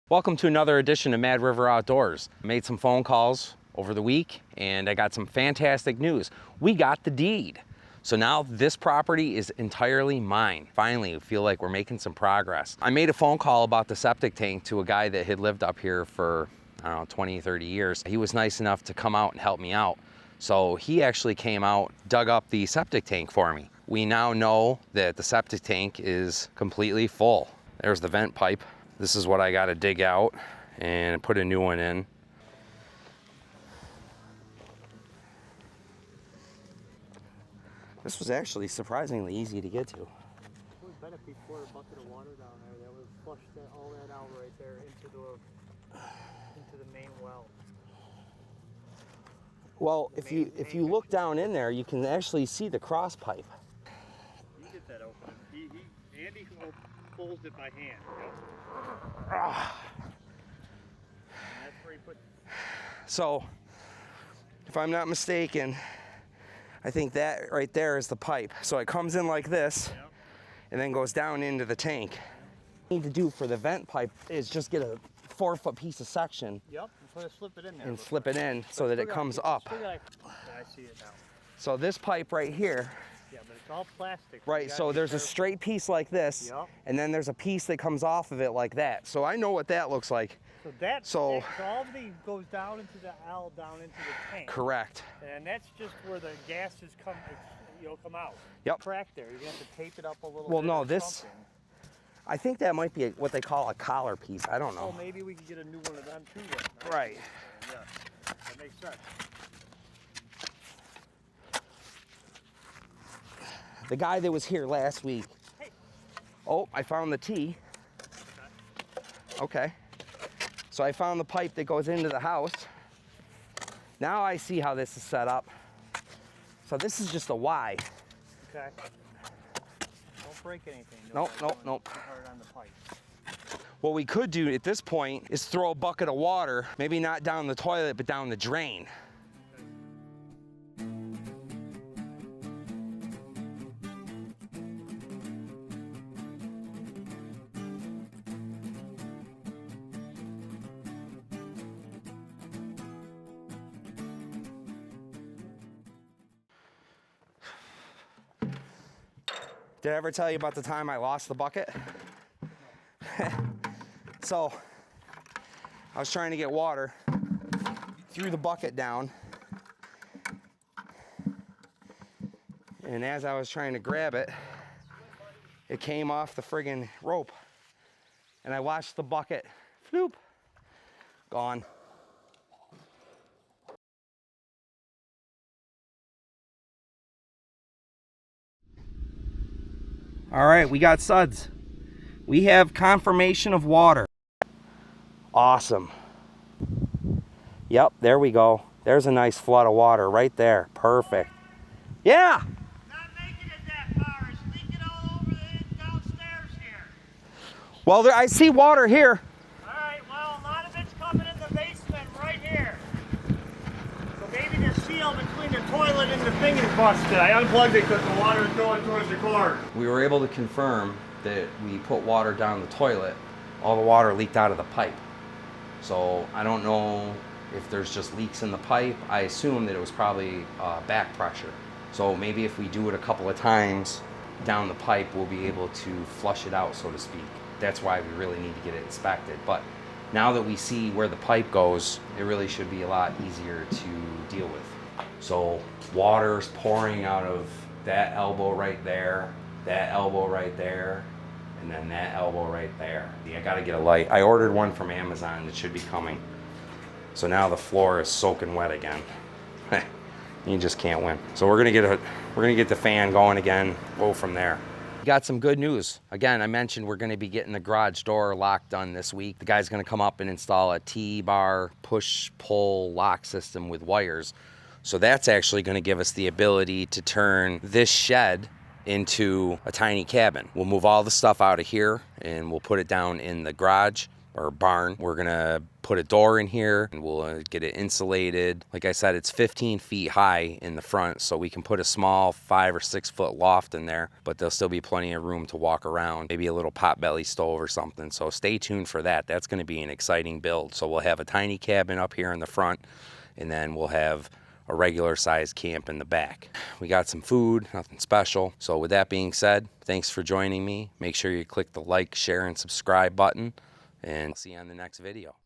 Welcome to another edition of Mad River Outdoors. I made some phone calls over the week and I got some fantastic news. We got the deed. So now this property is entirely mine. Finally, I feel like we're making some progress. I made a phone call about the septic tank to a guy that had lived up here for, I don't know, 20, 30 years. He was nice enough to come out and help me out. So he actually came out, dug up the septic tank for me. We now know that the septic tank is completely full. There's the vent pipe. This is what I got to dig out and put a new one in. This was actually surprisingly easy to get to. We bet if we poured a bucket of water down there, that would flush all that out right there into the main well. Well, if you look down in there, you can actually see the cross pipe. You get that open. Andy folds it by hand. Yep. That's where he put. So, if I'm not mistaken, I think that right there is the pipe. So it comes in like this, Yep. and then goes down into the tank. What we need to do for the vent pipe is just get a 4-foot piece of section. Yep. Slip it in there. And slip it in so that it comes up. I see it now. So this pipe right here. Yeah, but it's all plastic. Right, so there's a straight piece like this, Yep. and then there's a piece that comes off of it like that. So I know what that looks like. So all of these goes down into the L, down into the tank. Correct. And that's just where the gases come out. Yep. Crack there. You're gonna have to tape it up a little bit. Well, no, or this, something. I think that might be what they call a collar piece. I don't know. Oh, maybe we could get a new one of them too then. Right. Yeah, that makes sense. The guy that was here last week. Hey. Oh, I found the T. Okay. So I found the pipe that goes into the house. Now I see how this is set up. So this is just a Y. Okay. Don't break anything. Nope. Too hard on the pipe. What we could do at this point is throw a bucket of water, maybe not down the toilet, but down the drain. Did I ever tell you about the time I lost the bucket? So, I was trying to get water, threw the bucket down, and as I was trying to grab it, it came off the friggin' rope, and I watched the bucket, floop, gone. All right, we got suds. We have confirmation of water. Awesome. Yep, there we go. There's a nice flood of water right there. Perfect. Yeah. Not making it that far. It's leaking all over downstairs here. Well, I see water here. All right, well, a lot of it's coming in the basement right here. So maybe the seal between the toilet and the thing is busted. I unplugged it because the water is going towards the cord. We were able to confirm that we put water down the toilet. All the water leaked out of the pipe. So I don't know if there's just leaks in the pipe. I assume that it was probably back pressure. So maybe if we do it a couple of times down the pipe, we'll be able to flush it out, so to speak. That's why we really need to get it inspected. But now that we see where the pipe goes, it really should be a lot easier to deal with. So water's pouring out of that elbow right there, that elbow right there, and then that elbow right there. I gotta get a light. I ordered one from Amazon. It should be coming. So now the floor is soaking wet again. You just can't win. So we're gonna get the fan going again. Go from there. Got some good news. Again, I mentioned we're gonna be getting the garage door lock done this week. The guy's gonna come up and install a T-bar push-pull lock system with wires. So that's actually gonna give us the ability to turn this shed into a tiny cabin. We'll move all the stuff out of here and we'll put it down in the garage. or barn. We're gonna put a door in here and we'll get it insulated. Like I said, it's 15 feet high in the front, so we can put a small 5 or 6 foot loft in there, but there'll still be plenty of room to walk around, maybe a little potbelly stove or something. So stay tuned for that. That's gonna be an exciting build. So we'll have a tiny cabin up here in the front, and then we'll have a regular sized camp in the back. We got some food, nothing special. So with that being said, thanks for joining me. Make sure you click the like, share, and subscribe button, and I'll see you on the next video.